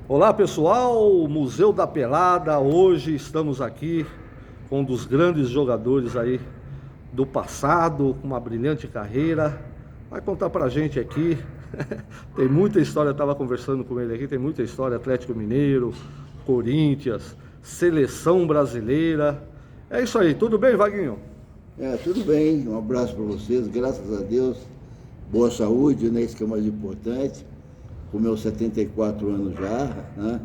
Olá pessoal, Museu da Pelada. Hoje estamos aqui com um dos grandes jogadores aí do passado, com uma brilhante carreira. Vai contar pra gente aqui. Tem muita história, eu estava conversando com ele aqui, tem muita história, Atlético Mineiro, Corinthians, seleção brasileira. É isso aí, tudo bem, Vaguinho? Tudo bem, um abraço para vocês, graças a Deus, boa saúde, né? Isso que é o mais importante, com meus 74 anos já, né?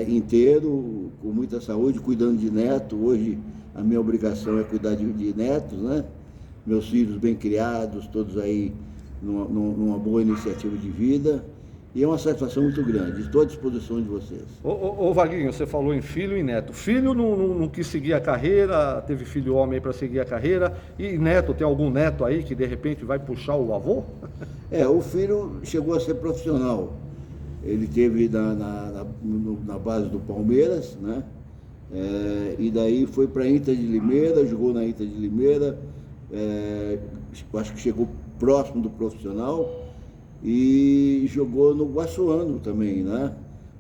Inteiro, com muita saúde, cuidando de neto. Hoje a minha obrigação é cuidar de netos, né? Meus filhos bem criados, todos aí numa boa iniciativa de vida. E é uma satisfação muito grande. Estou à disposição de vocês. Ô Vaguinho, você falou em filho e neto. Filho não quis seguir a carreira, teve filho homem para seguir a carreira. E neto, tem algum neto aí que de repente vai puxar o avô? O filho chegou a ser profissional. Ele teve na base do Palmeiras, né? E daí foi para a Inter de Limeira, jogou na Inter de Limeira. Acho que chegou próximo do profissional. E jogou no Guaçuano também, né?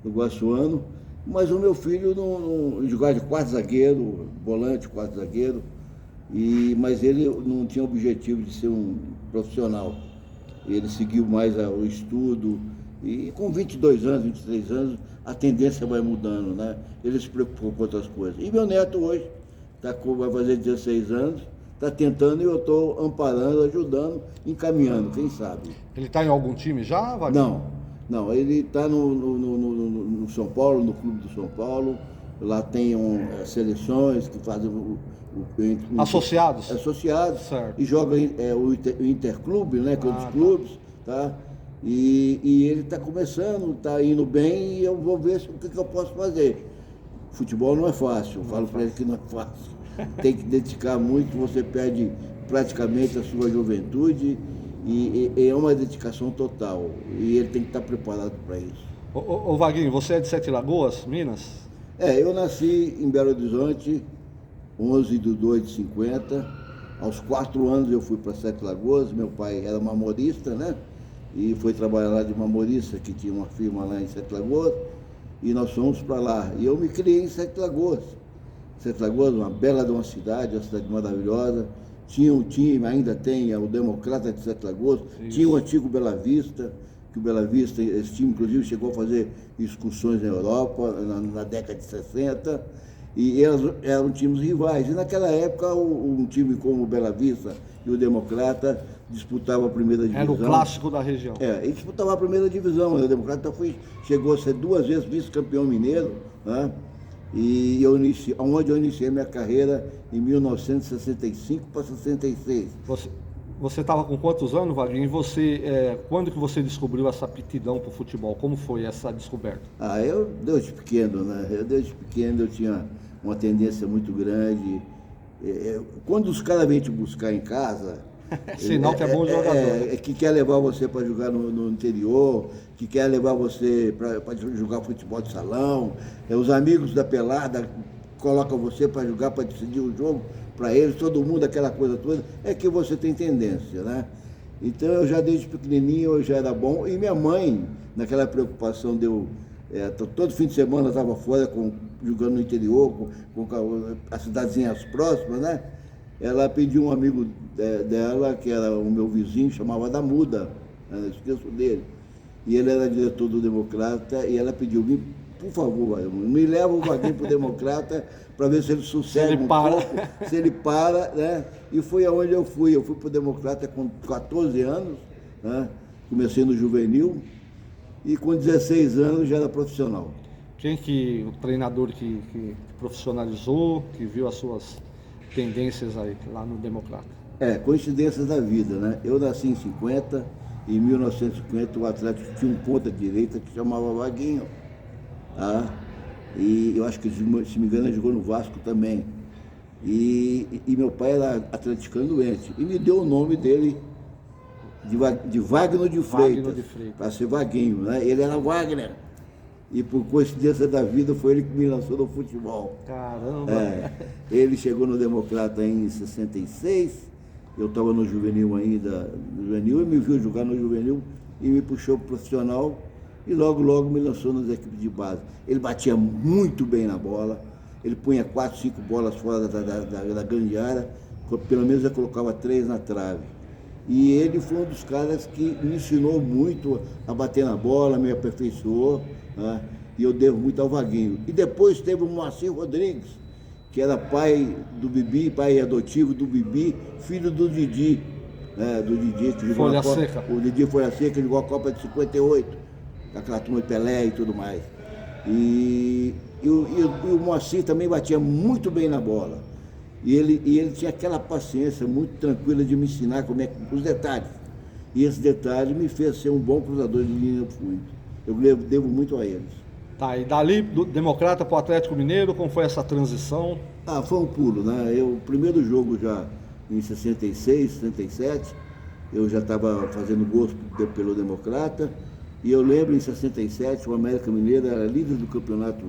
No Guaçuano. Mas o meu filho não jogava de quarto zagueiro, volante, quarto zagueiro. Mas ele não tinha objetivo de ser um profissional. Ele seguiu mais o estudo. E com 22 anos, 23 anos, a tendência vai mudando, né? Ele se preocupou com outras coisas. E meu neto hoje vai fazer 16 anos. Está tentando e eu estou amparando, ajudando, encaminhando, quem sabe. Ele está em algum time já, Vaguinho? Não, ele está no São Paulo, no clube do São Paulo. Lá tem seleções que fazem Associados? Associados. Certo. E joga o Interclube, né, que é um dos clubes, tá? E ele está começando, está indo bem e eu vou ver o que eu posso fazer. Futebol não é fácil, eu falo para ele que não é fácil. Tem que dedicar muito, você perde praticamente a sua juventude e é uma dedicação total. E ele tem que estar preparado para isso. Ô Vaguinho, você é de Sete Lagoas, Minas? Eu nasci em Belo Horizonte, 11/2/50. Aos 4 anos eu fui para Sete Lagoas, meu pai era mamorista, né? E foi trabalhar lá de mamorista, que tinha uma firma lá em Sete Lagoas, e nós fomos para lá. E eu me criei em Sete Lagoas. Sete Lagoas, uma bela de uma cidade maravilhosa. Tinha um time, ainda tem, o Democrata de Sete Lagoas. Isso. Tinha o antigo Bela Vista, que o Bela Vista, esse time inclusive chegou a fazer excursões na Europa, na década de 60, e eram times rivais. E naquela época, um time como o Bela Vista e o Democrata disputavam a primeira divisão. Era o clássico da região. E disputava a primeira divisão. O Democrata chegou a ser 2 vezes vice-campeão mineiro, né? E onde eu iniciei minha carreira em 1965 para 66. Você estava com quantos anos, Vaguinho? E quando que você descobriu essa aptidão para o futebol? Como foi essa descoberta? Eu desde pequeno, né? Desde pequeno eu tinha uma tendência muito grande. Quando os caras vêm te buscar em casa... Sinal que é bom jogador. Que quer levar você para jogar no interior, que quer levar você para jogar futebol de salão. Os amigos da pelada colocam você para jogar, para decidir o jogo para eles, todo mundo, aquela coisa toda, é que você tem tendência, né? Então eu já desde pequenininho eu já era bom. E minha mãe, naquela preocupação todo fim de semana eu estava fora jogando no interior, com as cidadezinhas próximas, né? Ela pediu um amigo dela, que era o meu vizinho, chamava Damuda, eu esqueço dele. E ele era diretor do Democrata, e ela pediu, por favor, me leva o Vaguinho para o Democrata, para ver se ele sossega pouco, se ele para, né? E foi aonde eu fui. Eu fui para o Democrata com 14 anos, né? Comecei no juvenil, e com 16 anos já era profissional. O treinador que profissionalizou, que viu as suas tendências aí, lá no Democrata? Coincidências da vida, né? Eu nasci em 50, em 1950 o Atlético tinha um ponta-direita que chamava Vaguinho, tá? E eu acho que, se me engano, ele jogou no Vasco também. E meu pai era atleticano doente, e me deu o nome dele de Wagner de Freitas, para ser Vaguinho, né? Ele era Wagner. E por coincidência da vida foi ele que me lançou no futebol. Caramba! Ele chegou no Democrata em 66, eu estava no juvenil ainda, e me viu jogar no juvenil e me puxou pro profissional. e logo me lançou nas equipes de base. Ele batia muito bem na bola, ele punha 4, 5 bolas fora da grande área, pelo menos ele colocava 3 na trave. E ele foi um dos caras que me ensinou muito a bater na bola, me aperfeiçoou, né? E eu devo muito ao Vaguinho. E depois teve o Moacir Rodrigues, que era pai do Bibi, pai adotivo do Bibi, filho do Didi, né? Do Didi, que jogou Folha Copa, Seca. o Didi Folha Seca, que jogou a Copa de 58, aquela turma de Pelé e tudo mais. E o Moacir também batia muito bem na bola. E ele tinha aquela paciência muito tranquila de me ensinar como é que, os detalhes. E esse detalhe me fez ser um bom cruzador de linha de fundo. Eu devo muito a eles. Tá, e dali do Democrata para o Atlético Mineiro, como foi essa transição? Foi um pulo, né? O primeiro jogo já em 66, 67, eu já estava fazendo gols pelo Democrata. E eu lembro em 67, o América Mineiro era líder do campeonato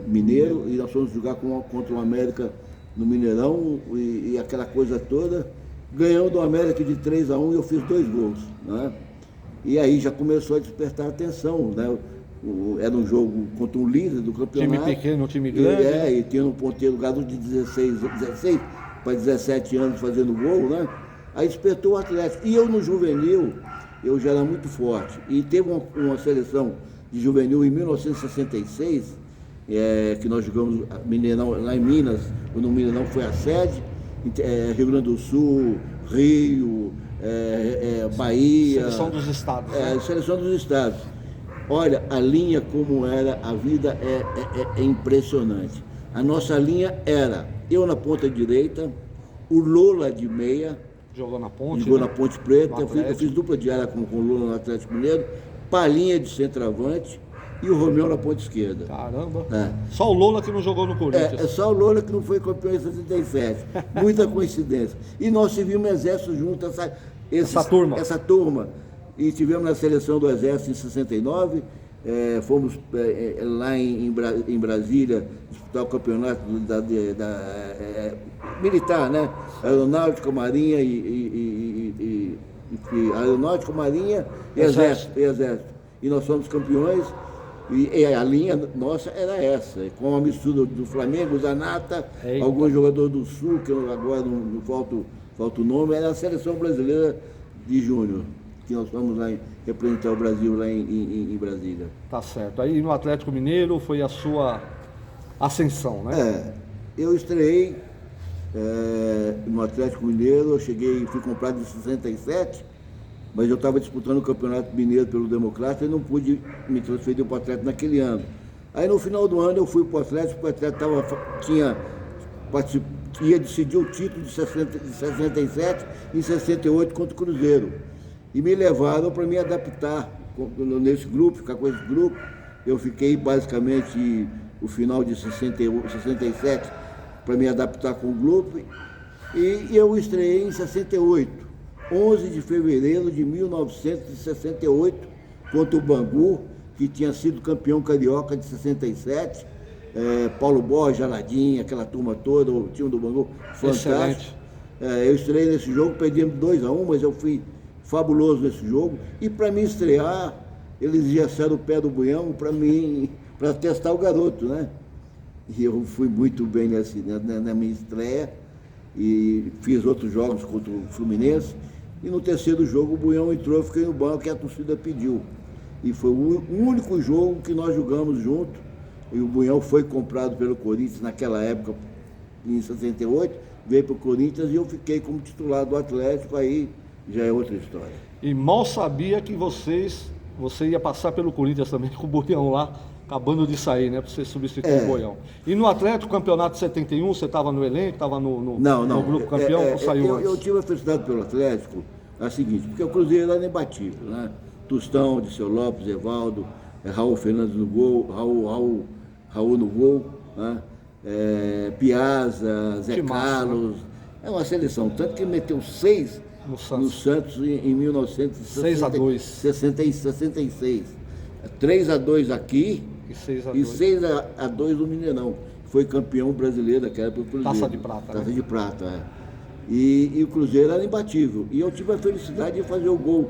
mineiro, e nós fomos jogar contra o América no Mineirão, e aquela coisa toda, ganhando do América de 3-1, e eu fiz 2 gols, né? E aí já começou a despertar a atenção, né? Era um jogo contra um líder do campeonato. Time pequeno, time grande. E tinha um ponteiro garoto de 16 para 17 anos fazendo gol, né? Aí despertou o Atlético. E eu no juvenil, eu já era muito forte. E teve uma seleção de juvenil em 1966, que nós jogamos Mineirão, lá em Minas, no Mineirão foi a sede, Rio Grande do Sul, Rio, Bahia. Seleção dos estados. Né? Seleção dos estados. Olha, a linha como era, a vida é impressionante. A nossa linha era, eu na ponta direita, o Lola de meia. Jogou na Ponte. Jogou, né? na Ponte Preta. Eu fiz dupla de área com o Lola no Atlético Mineiro, Palinha de centroavante e o Romeu na ponta esquerda. Caramba. Só o Lola que não jogou no Corinthians. É só o Lola que não foi campeão em 67. Muita coincidência. E nós servimos exército junto, essa turma. E tivemos na seleção do Exército em 69, fomos lá em Brasília disputar o campeonato militar, né? Aeronáutica, Marinha Aeronáutica, Marinha e Exército. E nós fomos campeões, e a linha nossa era essa, com a mistura do Flamengo, Zanata, alguns jogadores do Sul, que agora não falta o nome, era a seleção brasileira de júnior, que nós fomos lá representar o Brasil lá em Brasília. Tá certo. Aí no Atlético Mineiro foi a sua ascensão, né? Eu estreiei no Atlético Mineiro, fui comprado em 67, mas eu estava disputando o Campeonato Mineiro pelo Democrata e não pude me transferir para o Atlético naquele ano. Aí no final do ano eu fui para o Atlético, porque o Atlético ia decidir o título de 67 e 68 contra o Cruzeiro. E me levaram para me adaptar nesse grupo, ficar com esse grupo. Eu fiquei basicamente o final de 67 para me adaptar com o grupo. E eu estreiei em 68, 11 de fevereiro de 1968, contra o Bangu, que tinha sido campeão carioca de 67. Paulo Borges, Aladim, aquela turma toda, o time do Bangu, fantástico. Eu estreiei nesse jogo, perdemos 2-1, mas eu fui fabuloso nesse jogo. E para me estrear, eles engessaram o pé do Buião para testar o garoto, né? E eu fui muito bem na minha estreia e fiz outros jogos contra o Fluminense. E no terceiro jogo o Buião entrou, eu fiquei no banco e a torcida pediu. E foi o único jogo que nós jogamos junto. E o Buião foi comprado pelo Corinthians naquela época, em 68, veio para o Corinthians e eu fiquei como titular do Atlético, aí já é outra história. E mal sabia que você ia passar pelo Corinthians também, com o Buião lá, acabando de sair, né? Para você substituir o Buião. E no Atlético, campeonato de 71, você estava no elenco, estava no grupo campeão, ou saiu antes? Eu tive a felicidade pelo Atlético, é a seguinte, porque o Cruzeiro era imbatível, né? Tostão, Disseu Lopes, Evaldo, Raul Fernandes no gol, Raul no gol, né? Piazza, Zé Carlos, né? É uma seleção, tanto que meteu 6 no Santos em 1966. 3-2 aqui e 6-2 no Mineirão. Foi campeão brasileiro daquela época. Cruzeiro. Taça de prata. Taça de prata, E o Cruzeiro era imbatível. E eu tive a felicidade de fazer o gol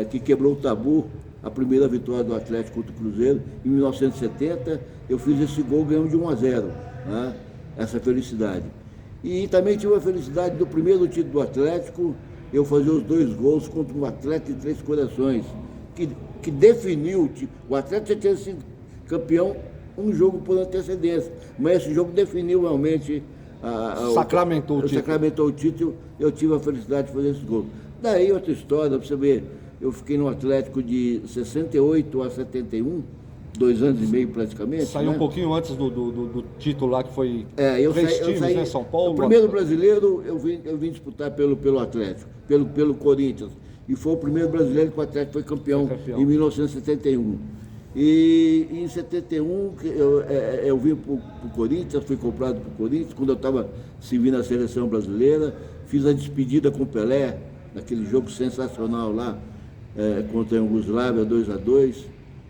que quebrou o tabu, a primeira vitória do Atlético contra o Cruzeiro. Em 1970, eu fiz esse gol, ganhamos de 1-0, né? Essa felicidade. E também tive a felicidade do primeiro título do Atlético, eu fazer os 2 gols contra um Atlético de Três Corações, que definiu, o Atlético já tinha sido campeão um jogo por antecedência, mas esse jogo definiu realmente sacramentou o título. Eu tive a felicidade de fazer esse gol. Daí outra história, pra você ver, eu fiquei no Atlético de 68 a 71, 2 anos e meio praticamente. Saiu, né? Um pouquinho antes do título lá, que foi eu saí, né? São Paulo. O primeiro brasileiro eu vim disputar pelo Atlético, pelo Corinthians. E foi o primeiro brasileiro que o Atlético foi campeão. Em 1971. E em 71 eu vim para o Corinthians, fui comprado para o Corinthians, quando eu estava servindo a seleção brasileira, fiz a despedida com o Pelé, naquele jogo sensacional lá, contra a Iugoslávia, 2-2,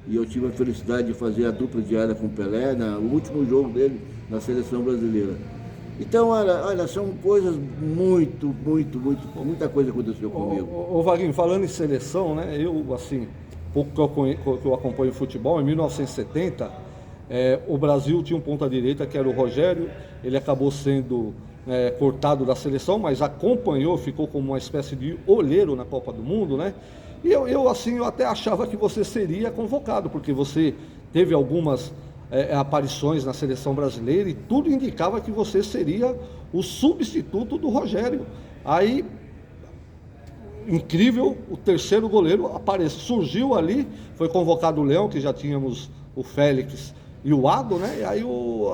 e eu tive a felicidade de fazer a dupla diária com o Pelé, no último jogo dele na seleção brasileira. Então, olha, são coisas muita coisa aconteceu comigo. Ô Vaguinho, falando em seleção, né, eu, assim, pouco que eu acompanho futebol, em 1970, o Brasil tinha um ponta-direita que era o Rogério, ele acabou sendo cortado da seleção, mas acompanhou, ficou como uma espécie de olheiro na Copa do Mundo, né? E eu até achava que você seria convocado, porque você teve algumas aparições na seleção brasileira e tudo indicava que você seria o substituto do Rogério. Aí, incrível, o terceiro goleiro surgiu ali, foi convocado o Leão, que já tínhamos o Félix e o Ado, né? E aí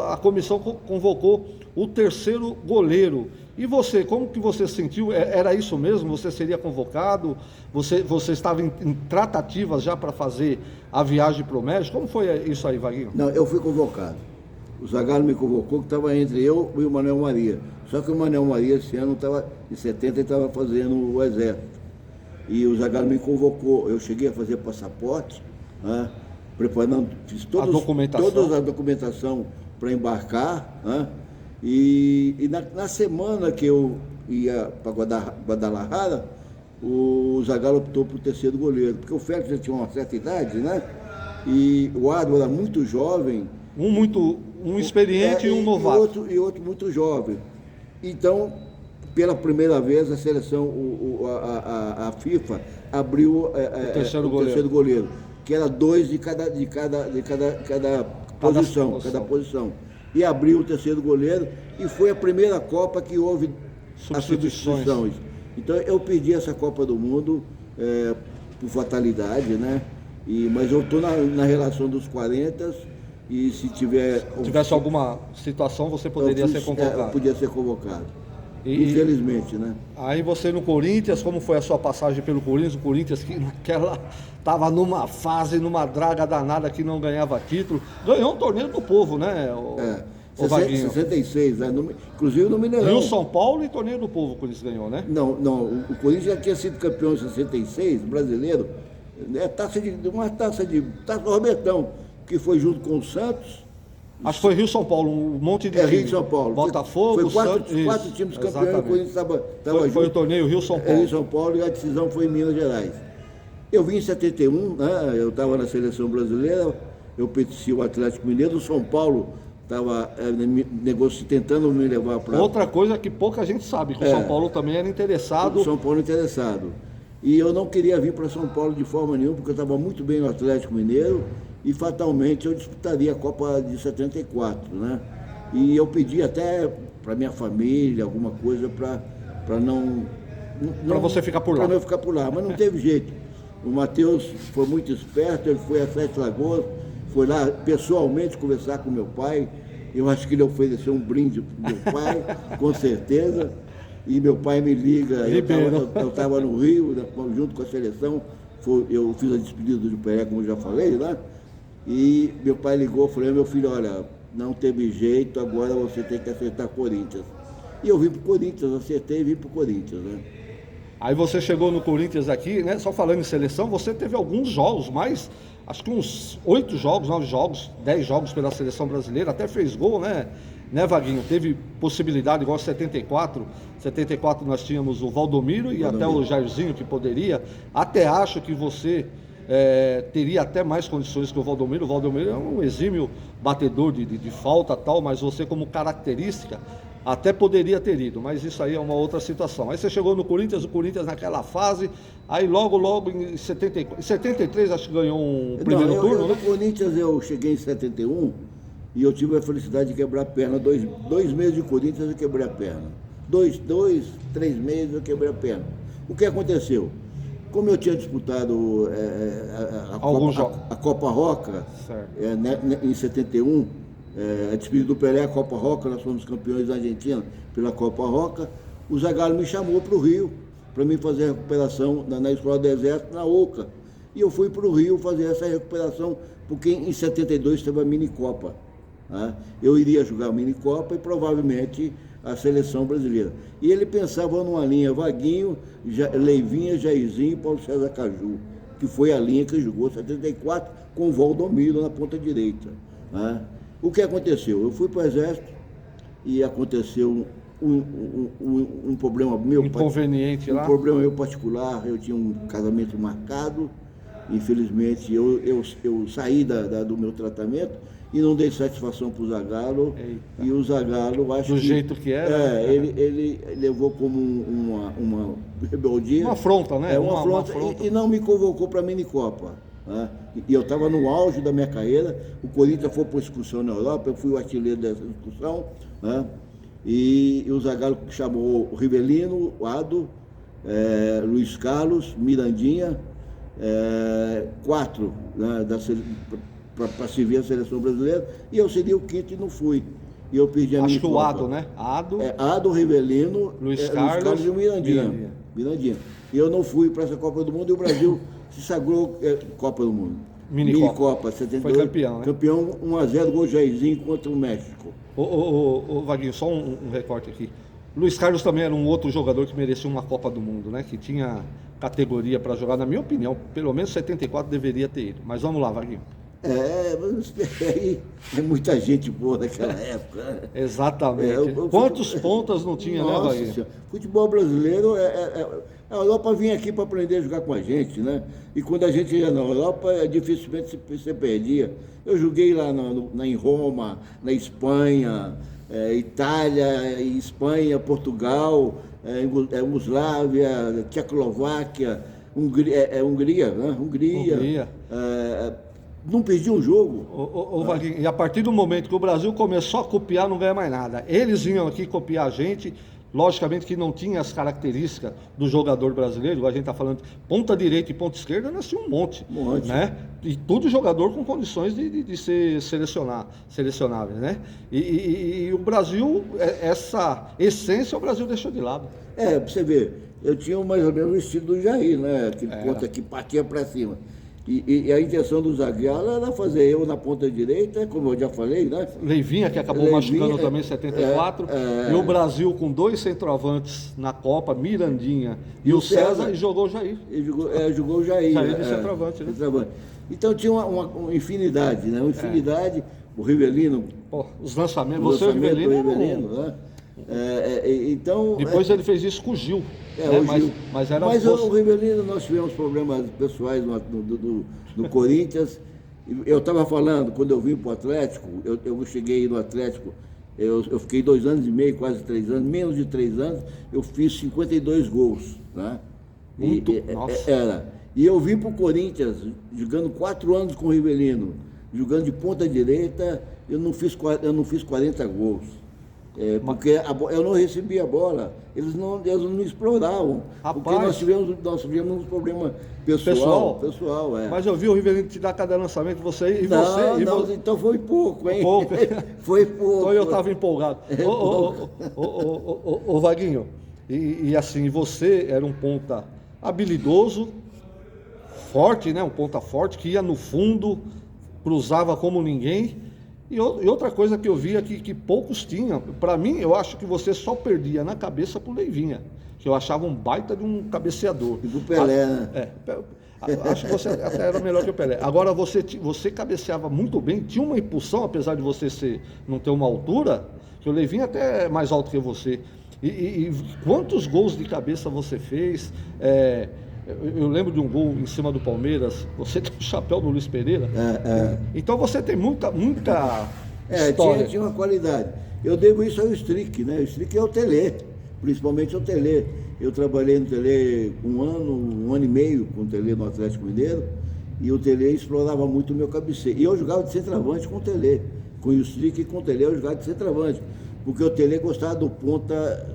a comissão convocou o terceiro goleiro. E você, como que você sentiu? Era isso mesmo? Você seria convocado? Você estava em tratativas já para fazer a viagem para o México? Como foi isso aí, Vaguinho? Não, eu fui convocado. O Zagallo me convocou, que estava entre eu e o Manuel Maria. Só que o Manuel Maria, esse ano, em 70, ele estava fazendo o Exército. E o Zagallo me convocou. Eu cheguei a fazer passaporte, né, preparando, fiz toda a documentação para embarcar, né, e na semana que eu ia para Guadalajara, o Zagallo optou por terceiro goleiro, porque o Félix já tinha uma certa idade, né? E o Ado era muito jovem. Um experiente e um novato. E outro muito jovem. Então, pela primeira vez, a seleção, a FIFA abriu o terceiro goleiro, que era 2 de cada posição. E abriu o terceiro goleiro, e foi a primeira Copa que houve as substituições. Então eu perdi essa Copa do Mundo por fatalidade, né? Mas eu estou na relação dos 40, e se tivesse alguma situação, você poderia ser convocado. Eu podia ser convocado. Infelizmente, né? Aí você no Corinthians, como foi a sua passagem pelo Corinthians? O Corinthians que naquela estava numa fase, numa draga danada que não ganhava título. Ganhou um torneio do povo, né? O 66, né? Inclusive no Mineirão. Rio São Paulo e torneio do povo o Corinthians ganhou, né? Não, o Corinthians já tinha sido campeão em 66, brasileiro. Taça do Robertão, que foi junto com o Santos. Acho que foi Rio São Paulo, um monte de Rio São Paulo. Botafogo, foi Santos. Quatro times campeões, o Corinthians estava junto. Foi o torneio Rio São Paulo. Rio São Paulo, e a decisão foi em Minas Gerais. Eu vim em 71, né? Eu estava na seleção brasileira, eu pertencia ao Atlético Mineiro, o São Paulo estava tentando me levar para... Outra coisa que pouca gente sabe, que o São Paulo também era interessado. O São Paulo interessado. E eu não queria vir para São Paulo de forma nenhuma, porque eu estava muito bem no Atlético Mineiro, e fatalmente eu disputaria a Copa de 74, né? E eu pedi até para minha família alguma coisa para não... Para você ficar por lá. Para não ficar por lá, mas não teve jeito. O Matheus foi muito esperto, ele foi a Sete Lagoas, foi lá pessoalmente conversar com meu pai. Eu acho que ele ofereceu um brinde para meu pai, com certeza. E meu pai me liga, eu estava no Rio, junto com a seleção, eu fiz a despedida do Pelé, como eu já falei, né? E meu pai ligou, falei, meu filho, olha, não teve jeito, agora você tem que acertar Corinthians. E eu vim para o Corinthians, acertei e vim para o Corinthians, né? Aí você chegou no Corinthians aqui, né? Só falando em seleção, você teve alguns jogos, mas acho que uns 8 jogos, 9 jogos, 10 jogos pela seleção brasileira, até fez gol, né? né, Vaguinho, teve possibilidade, igual 74 nós tínhamos o Valdomiro e até o Jairzinho que poderia. Até acho que você teria até mais condições que o Valdomiro. O Valdomiro é um exímio batedor de falta tal, mas você como característica até poderia ter ido, mas isso aí é uma outra situação. Aí você chegou no Corinthians, o Corinthians naquela fase, aí logo em 73 acho que ganhou um primeiro turno, né? No Corinthians eu cheguei em 71 e eu tive a felicidade de quebrar a perna. Dois meses de Corinthians eu quebrei a perna. 3 meses eu quebrei a perna. O que aconteceu? Como eu tinha disputado a Copa Roca em 71, a despedida do Pelé, a Copa Roca, nós fomos campeões da Argentina pela Copa Roca, o Zagallo me chamou para o Rio, para mim fazer a recuperação na Escola do Exército, na OCA. E eu fui para o Rio fazer essa recuperação, porque em 72 teve a minicopa. Né? Eu iria jogar a minicopa e provavelmente a seleção brasileira. E ele pensava numa linha Vaguinho, Leivinha, Jairzinho e Paulo César Caju, que foi a linha que jogou 74 com o Valdomiro na ponta direita. Né? O que aconteceu? Eu fui para o Exército e aconteceu um problema meu. Inconveniente lá? Um problema meu particular. Eu tinha um casamento marcado. Infelizmente, eu saí do meu tratamento e não dei satisfação para o Zagallo. Eita. E o Zagallo, acho do jeito que era? Ele levou como uma rebeldia. Uma afronta, né? Uma afronta. E não me convocou para a minicopa. Né? E eu estava no auge da minha carreira. O Corinthians foi para excursão na Europa, eu fui o artilheiro dessa excursão. Né? E o Zagallo chamou o Rivelino, o Ado, Luiz Carlos, Mirandinha, 4 né, para servir a seleção brasileira, e eu seria o quinto e não fui. E eu perdi a minha Acho que o Ado, né? Ado, Rivelino, Luiz Carlos e o Mirandinha. E eu não fui para essa Copa do Mundo e o Brasil se sagrou Copa do Mundo. Minicopa, 72. Foi campeão, né? Campeão 1-0, gol Jairzinho contra o México. Ô Vaguinho, só um recorte aqui. Luiz Carlos também era um outro jogador que merecia uma Copa do Mundo, né? Que tinha categoria para jogar, na minha opinião, pelo menos 74 deveria ter ido. Mas vamos lá, Vaguinho. É muita gente boa naquela época. Exatamente. Quantos pontas não tinha, né, Vaguinho? Senhora. Futebol brasileiro, a Europa vinha aqui para aprender a jogar com a gente, né? E quando a gente ia na Europa, dificilmente você perdia. Eu joguei lá em Roma, na Espanha, Itália, Espanha, Portugal, Yugoslávia, Tchecoslováquia, Hungria, né? Hungria. Não perdi um jogo. Vaguinho, e a partir do momento que o Brasil começou a copiar, não ganha mais nada. Eles vinham aqui copiar a gente, logicamente que não tinha as características do jogador brasileiro, a gente está falando ponta direita e ponta esquerda, nós tínhamos um monte. Né? E todo jogador com condições de ser selecionável, né? E o Brasil, essa essência, o Brasil deixou de lado. Pra você ver, eu tinha mais ou menos o estilo do Jair, né? Aquele ponta que partia para cima. E a intenção do Zagallo era fazer eu na ponta direita, como eu já falei, né? Leivinha, que acabou machucando também em 74. E o Brasil com 2 centroavantes na Copa, Mirandinha e o César, e jogou o Jair. Jogou o Jair. Jair de centroavante, né? Então tinha uma infinidade, né? Uma infinidade. O Rivelino. Os lançamentos, você e o Rivelino. Né? Então, depois ele fez isso com o Gil. Mas o Rivelino, nós tivemos problemas pessoais no Corinthians. Eu estava falando, quando eu vim para o Atlético, eu cheguei no Atlético, eu fiquei 2 anos e meio, quase 3 anos, menos de 3 anos, eu fiz 52 gols. Né? E eu vim para o Corinthians, jogando 4 anos com o Rivelino, jogando de ponta direita, eu não fiz 40 gols. Porque eu não recebia a bola, eles não me exploravam. Rapaz, porque nós tivemos um problema pessoal. Mas eu vi o Rivelino te dar cada lançamento, então foi pouco, hein? Foi pouco. Então eu estava empolgado. Ô Vaguinho, e assim, você era um ponta habilidoso, forte, né? Um ponta forte, que ia no fundo, cruzava como ninguém. E outra coisa que eu via que poucos tinham, para mim, eu acho que você só perdia na cabeça pro Leivinha, que eu achava um baita de um cabeceador. E do Pelé, né? Acho que você até era melhor que o Pelé. Agora, você cabeceava muito bem, tinha uma impulsão, apesar de você não ter uma altura, que o Leivinho até é mais alto que você. E quantos gols de cabeça você fez? Eu lembro de um gol em cima do Palmeiras, você tem um chapéu do Luiz Pereira. Então você tem muita história. Tinha uma qualidade. Eu devo isso ao Strick, né? O Strick é o Telê, principalmente o Telê. Eu trabalhei no Telê um ano e meio com o Telê no Atlético Mineiro, e o Telê explorava muito o meu cabeceio. E eu jogava de centroavante com o Telê. Com o Strick e com o Telê eu jogava de centroavante, porque o Telê gostava do ponta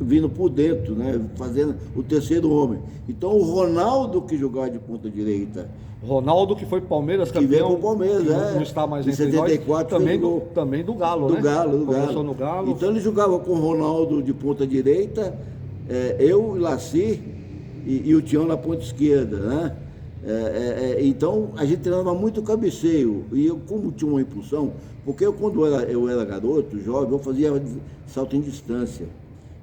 vindo por dentro, né? Fazendo o terceiro homem. Então o Ronaldo, que jogava de ponta direita. Ronaldo, que foi Palmeiras, que veio campeão, pro Palmeiras, não está mais em entre 74, nós, também do Galo, né? Começou no Galo. Então ele jogava com o Ronaldo de ponta direita, eu, Laci e o Tião na ponta esquerda, né? Então a gente treinava muito cabeceio, e eu, como tinha uma impulsão, porque quando eu era garoto, jovem, eu fazia salto em distância.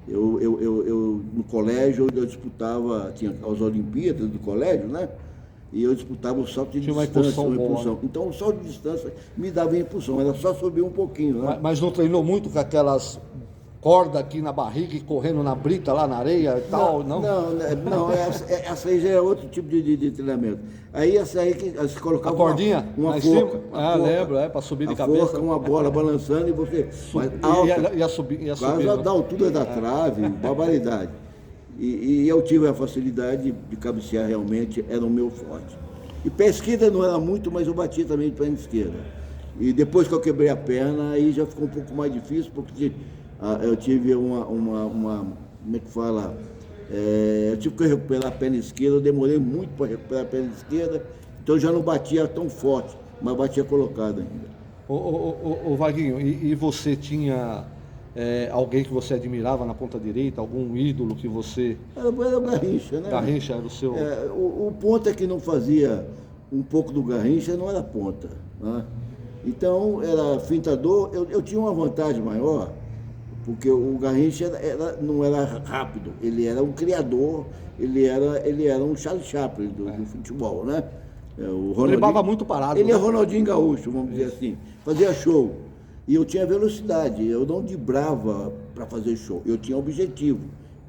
Eu no colégio eu disputava, tinha as Olimpíadas do colégio, né? E eu disputava o salto de distância, uma impulsão. Então o salto de distância me dava impulsão, era só subir um pouquinho, né? Mas não treinou muito com aquelas cordas aqui na barriga e correndo na brita lá na areia e tal, não? Não, essa aí já é outro tipo de treinamento. Aí essa aí que se colocava a cordinha uma forca. Lembro, para subir de cabeça. Forca, uma bola balançando e você ia subir. Quase da altura da trave, barbaridade. E eu tive a facilidade de cabecear, realmente era o meu forte. E pé esquerda não era muito, mas eu batia também de perna esquerda. E depois que eu quebrei a perna, aí já ficou um pouco mais difícil, porque eu tive como é que fala? Eu tive que recuperar a perna esquerda, eu demorei muito para recuperar a perna esquerda, então eu já não batia tão forte, mas batia colocado ainda. Ô Vaguinho, e você tinha alguém que você admirava na ponta direita, algum ídolo que você... Era o Garrincha, né? Garrincha era o seu... O ponta que não fazia um pouco do Garrincha não era ponta, né? Então era fintador, eu tinha uma vantagem maior, porque o Garrincha não era rápido, ele era um criador, ele era um Charlie Chaplin do futebol, né? Ele levava muito parado. Ele é Ronaldinho Gaúcho, vamos dizer assim, fazia show. E eu tinha velocidade, eu não dibrava para fazer show, eu tinha objetivo.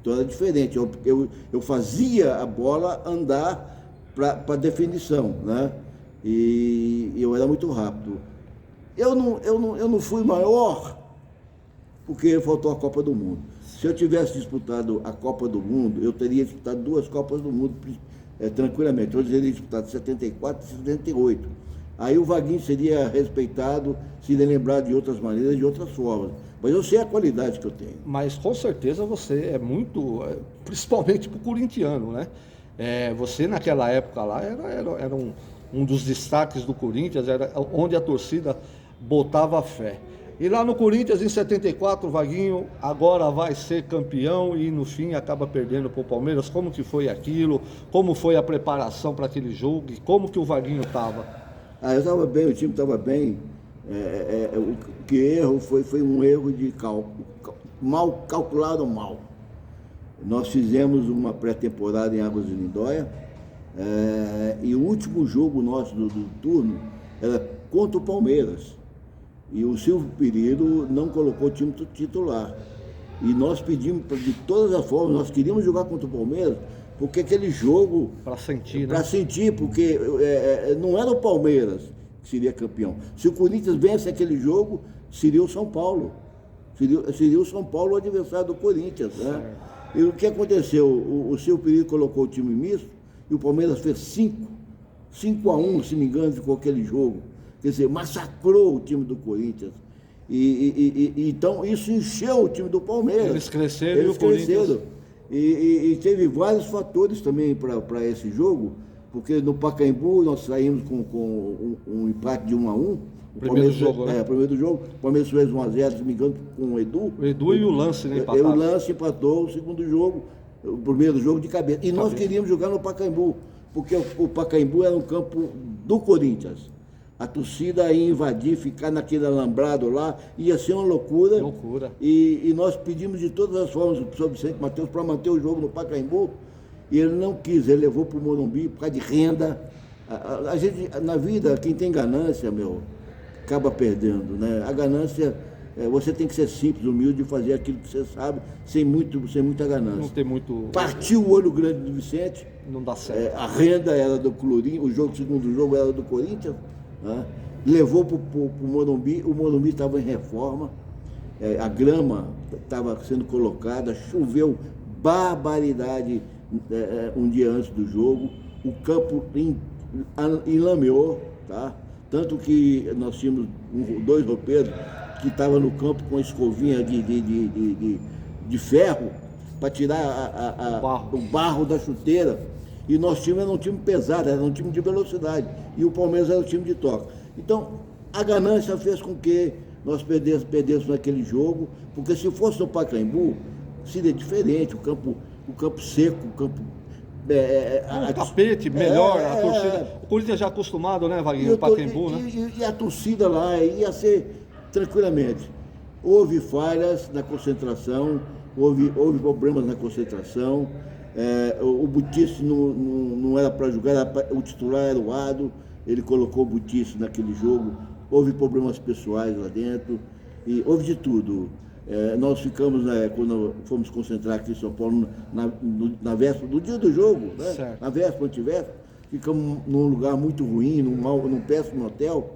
Então era diferente, eu fazia a bola andar para definição, né? E eu era muito rápido. Eu não fui maior porque faltou a Copa do Mundo. Se eu tivesse disputado a Copa do Mundo, eu teria disputado 2 Copas do Mundo tranquilamente. Eu teria disputado 74 e 78. Aí o Vaguinho seria respeitado, seria lembrado de outras maneiras, de outras formas. Mas eu sei a qualidade que eu tenho. Mas com certeza você é muito, principalmente para o corintiano, né? Você naquela época lá era um dos destaques do Corinthians, era onde a torcida botava fé. E lá no Corinthians, em 74, o Vaguinho agora vai ser campeão e no fim acaba perdendo para o Palmeiras. Como que foi aquilo? Como foi a preparação para aquele jogo? E como que o Vaguinho estava? Eu estava bem, o time estava bem. O que erro foi um erro de cálculo, mal calculado mal. Nós fizemos uma pré-temporada em Águas de Lindóia e o último jogo nosso do turno era contra o Palmeiras. E o Silvio Pereiro não colocou o time titular. E nós pedimos, de todas as formas, nós queríamos jogar contra o Palmeiras, porque aquele jogo... Para sentir, né? Para sentir, porque não era o Palmeiras que seria campeão. Se o Corinthians vence aquele jogo, seria o São Paulo. Seria o São Paulo o adversário do Corinthians, né? E o que aconteceu? O Silvio Pereiro colocou o time misto e o Palmeiras fez 5-1, se não me engano, ficou aquele jogo. Quer dizer, massacrou o time do Corinthians. Então, isso encheu o time do Palmeiras. Eles cresceram e o Corinthians... E teve vários fatores também para esse jogo, porque no Pacaembu nós saímos com um empate de 1-1. Primeiro jogo, né? Primeiro jogo. O Palmeiras fez 1-0, se não me engano, com o Edu. O Edu e o Lance, né? Empataram. O Lance empatou o segundo jogo, o primeiro jogo de cabeça. E nós queríamos jogar no Pacaembu, porque o Pacaembu era um campo do Corinthians. A torcida ia invadir, ficar naquele alambrado lá, ia ser uma loucura. E nós pedimos de todas as formas o professor Vicente Matheus para manter o jogo no Pacaembu, e ele não quis, ele levou para o Morumbi por causa de renda. A gente, na vida, quem tem ganância, acaba perdendo, né? A ganância você tem que ser simples, humilde e fazer aquilo que você sabe, sem muita ganância. Não tem muito... Partiu o olho grande do Vicente. Não dá certo. A renda era do Corinthians, o segundo jogo era do Corinthians, né? Levou para o Morumbi, o Morumbi estava em reforma, a grama estava sendo colocada, choveu barbaridade um dia antes do jogo, o campo enlameou, tá? Tanto que nós tínhamos 2 roupeiros que estavam no campo com a escovinha de ferro para tirar o barro da chuteira. E nós tínhamos era um time pesado, era um time de velocidade. E o Palmeiras era um time de toque. Então, a ganância fez com que nós perdêssemos naquele jogo, porque se fosse no Pacaembu, seria diferente, o campo seco, o campo... um tapete melhor, a torcida. O Corinthians já acostumado, né, Vaguinho, no Pacaembu, né? E a torcida lá ia ser tranquilamente. Houve falhas na concentração, houve problemas na concentração, o Butice não era para jogar, o titular era o Ado, ele colocou o Butice naquele jogo, houve problemas pessoais lá dentro, e houve de tudo. Nós ficamos, quando fomos concentrar aqui em São Paulo, na véspera do dia do jogo, né? Na véspera, antivéspera, ficamos num lugar muito ruim, num péssimo hotel,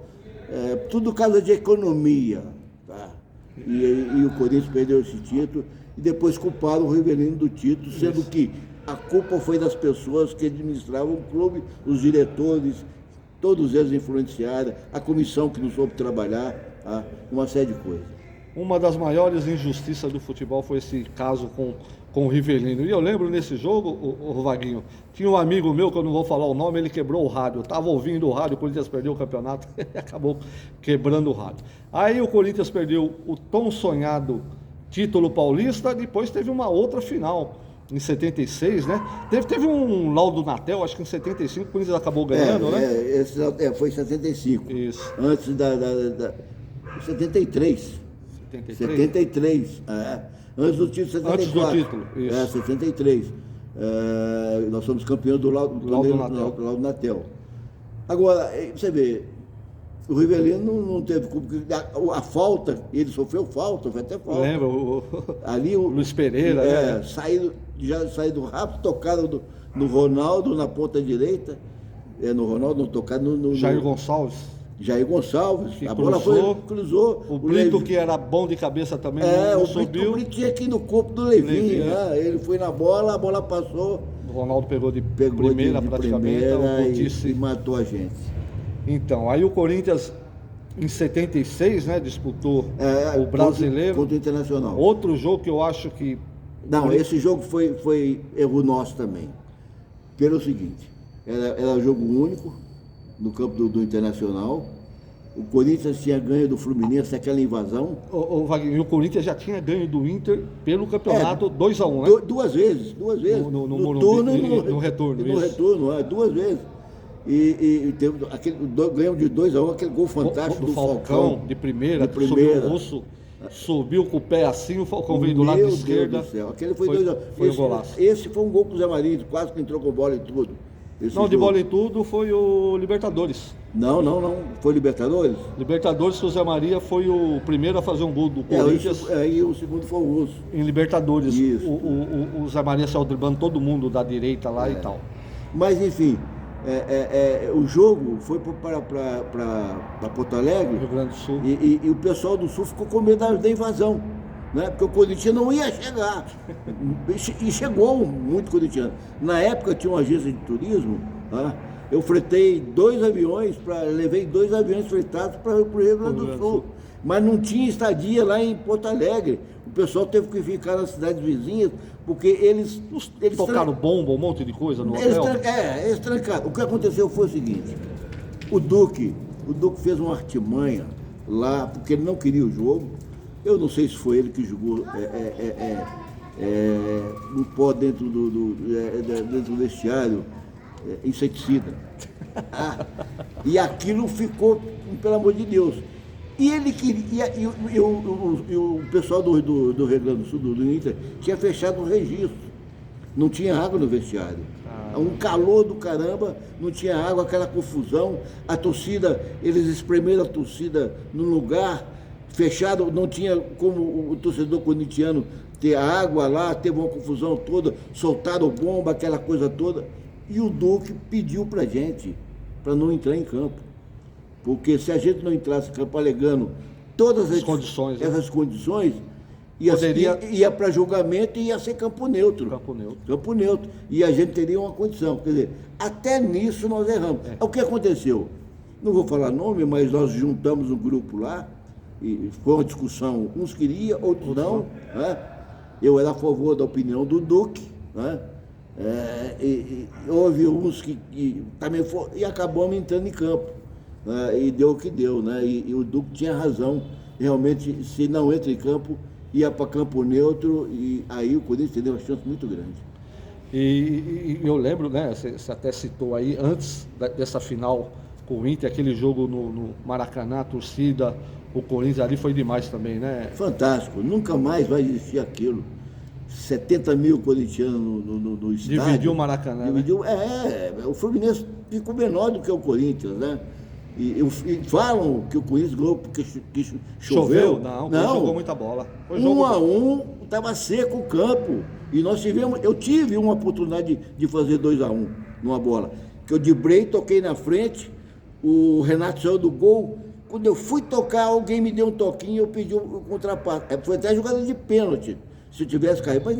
tudo por causa de economia, tá? E o Corinthians perdeu esse título, e depois culparam o Rivelino do título, sendo que a culpa foi das pessoas que administravam o clube, os diretores, todos eles influenciaram, a comissão que não soube trabalhar, tá? Uma série de coisas. Uma das maiores injustiças do futebol foi esse caso com o Rivelino. E eu lembro nesse jogo, o Vaguinho, tinha um amigo meu, que eu não vou falar o nome, ele quebrou o rádio. Eu estava ouvindo o rádio, o Corinthians perdeu o campeonato e acabou quebrando o rádio. Aí o Corinthians perdeu o tão sonhado título paulista, depois teve uma outra final, em 76, né? Teve um laudo Natel, acho que em 75, o Corinthians acabou ganhando, né? Foi em 75. Isso. Antes 73. 73, antes do título 74. Antes do título, isso. 73. Nós somos campeões do laudo Natel. Agora, você vê, o Rivelino não teve culpa, a falta, ele sofreu falta, foi até falta. Lembra? Ali o Luiz Pereira. Já saíram rápido, tocaram no Ronaldo na ponta direita. No Ronaldo, não tocaram no Jair Gonçalves. Jair Gonçalves, que a bola cruzou. O Brito, que era bom de cabeça também, não subiu. O Brito tinha aqui no corpo do Levinho, né? Ele foi na bola, a bola passou. O Ronaldo pegou de primeira praticamente, e matou a gente. Então, aí o Corinthians, em 76, né, disputou o Brasileiro. Contra o Internacional. Outro jogo que eu acho que... Não, esse jogo foi erro nosso também. Pelo seguinte, era jogo único, no campo do Internacional. O Corinthians tinha ganho do Fluminense naquela invasão. Wagner, o Corinthians já tinha ganho do Inter pelo campeonato 2-1, né? Duas vezes. No turno e no retorno. No retorno, 2 vezes. E teve ganhamos de 2-1, aquele gol fantástico do Falcão. De primeira. Subiu o Russo, subiu com o pé assim, o Falcão veio do lado esquerdo. Meu Deus do céu, aquele foi 2-1. Foi um golaço. Esse foi um gol com o Zé Maria, quase que entrou com bola e tudo. De bola e tudo foi o Libertadores. Não. Foi Libertadores? Libertadores, o Zé Maria foi o primeiro a fazer um gol do Corinthians. E o segundo foi o Russo. Em Libertadores. Isso. O Zé Maria saiu driblando todo mundo da direita lá e tal. Mas, enfim, o jogo foi para Porto Alegre. Rio Grande do Sul. E o pessoal do Sul ficou com medo da invasão. Né? Porque o corintiano não ia chegar. E chegou muito corintiano. Na época tinha uma agência de turismo, tá? Eu fretei 2 aviões, levei 2 aviões fretados para o Rio Grande do Sul. Mas não tinha estadia lá em Porto Alegre. O pessoal teve que ficar nas cidades vizinhas, porque eles tocaram bomba, um monte de coisa no hotel. Eles trancaram. O que aconteceu foi o seguinte: o Duque fez uma artimanha lá, porque ele não queria o jogo. Eu não sei se foi ele que jogou um pó dentro do vestiário, inseticida. E aquilo ficou, pelo amor de Deus. E ele queria, e o pessoal do Rio Grande do Sul, do Inter, tinha fechado o registro. Não tinha água no vestiário. Um calor do caramba, não tinha água, aquela confusão. A torcida, eles espremeram a torcida no lugar, fechado, não tinha como o torcedor corintiano ter água lá, teve uma confusão toda, soltaram bomba, aquela coisa toda. E o Duque pediu para a gente, para não entrar em campo. Porque se a gente não entrasse em campo alegando todas essas condições, ia para julgamento e ia ser campo neutro. Campo neutro. E a gente teria uma condição. Quer dizer, até nisso nós erramos. O que aconteceu? Não vou falar nome, mas nós juntamos um grupo lá, e foi uma discussão, uns queriam, outros não. Né? Eu era a favor da opinião do Duque, né? Houve uns que também foram, e acabamos entrando em campo. E deu o que deu, né? E o Duque tinha razão. Realmente, se não entra em campo, ia para campo neutro, e aí o Corinthians teve uma chance muito grande. E eu lembro, né? Você até citou aí, antes dessa final com o Inter, aquele jogo no Maracanã, a torcida, o Corinthians ali foi demais também, né? Fantástico, nunca mais vai existir aquilo. 70 mil corintianos no estádio. Dividiu o Maracanã, dividiu, né? O Fluminense ficou menor do que o Corinthians, né? E falam que o Corinthians ganhou porque choveu. Não, jogou muita bola. Foi 1-1, estava seco o campo. E eu tive uma oportunidade de fazer 2-1 numa bola. Que eu driblei, toquei na frente, o Renato saiu do gol. Quando eu fui tocar, alguém me deu um toquinho, eu pedi o contrapasso. Foi até jogada de pênalti, se eu tivesse caído. Mas